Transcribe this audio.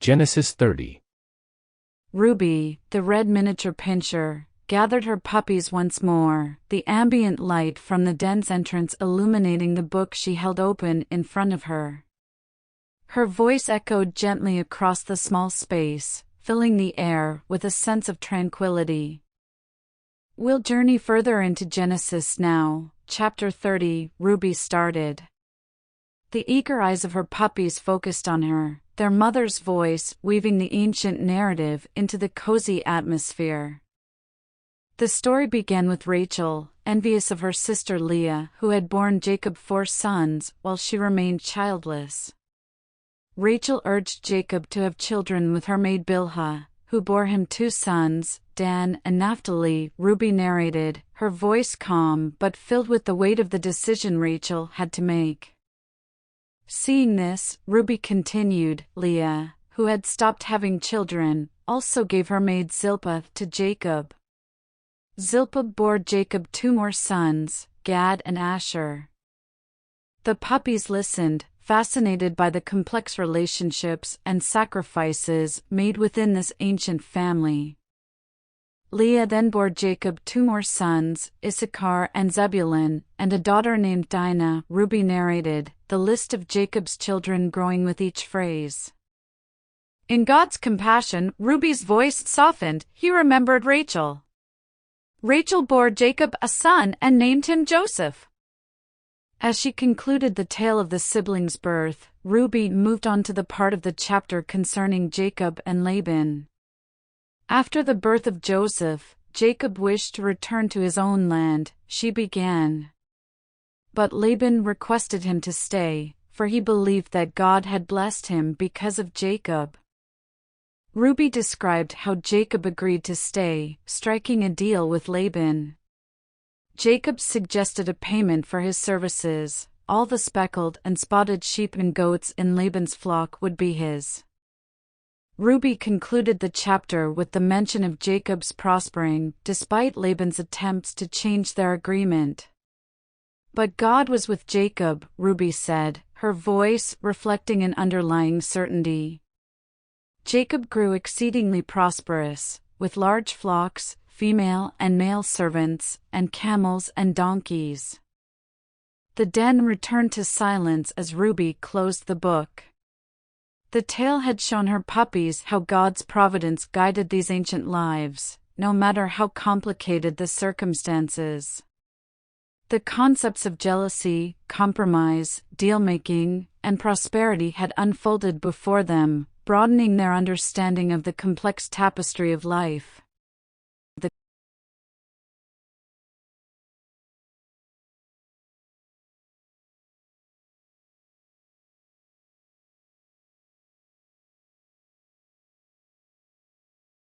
Genesis 30. Ruby, the red miniature pinscher, gathered her puppies once more, the ambient light from the den's entrance illuminating the book she held open in front of her. Her voice echoed gently across the small space, filling the air with a sense of tranquility. We'll journey further into Genesis now. Chapter 30, Ruby started. The eager eyes of her puppies focused on her, their mother's voice weaving the ancient narrative into the cozy atmosphere. The story began with Rachel, envious of her sister Leah, who had borne Jacob 4 sons while she remained childless. Rachel urged Jacob to have children with her maid Bilhah, who bore him 2 sons, Dan and Naphtali. Ruby narrated, her voice calm but filled with the weight of the decision Rachel had to make. Seeing this, Ruby continued, Leah, who had stopped having children, also gave her maid Zilpah to Jacob. Zilpah bore Jacob 2 more sons, Gad and Asher. The puppies listened, fascinated by the complex relationships and sacrifices made within this ancient family. Leah then bore Jacob 2 more sons, Issachar and Zebulun, and a daughter named Dinah. Ruby narrated, the list of Jacob's children growing with each phrase. In God's compassion, Ruby's voice softened. He remembered Rachel. Rachel bore Jacob a son and named him Joseph. As she concluded the tale of the siblings' birth, Ruby moved on to the part of the chapter concerning Jacob and Laban. After the birth of Joseph, Jacob wished to return to his own land, she began. But Laban requested him to stay, for he believed that God had blessed him because of Jacob. Ruby described how Jacob agreed to stay, striking a deal with Laban. Jacob suggested a payment for his services. All the speckled and spotted sheep and goats in Laban's flock would be his. Ruby concluded the chapter with the mention of Jacob's prospering, despite Laban's attempts to change their agreement. But God was with Jacob, Ruby said, her voice reflecting an underlying certainty. Jacob grew exceedingly prosperous, with large flocks, female and male servants, and camels and donkeys. The den returned to silence as Ruby closed the book. The tale had shown her puppies how God's providence guided these ancient lives, no matter how complicated the circumstances. The concepts of jealousy, compromise, deal-making, and prosperity had unfolded before them, broadening their understanding of the complex tapestry of life.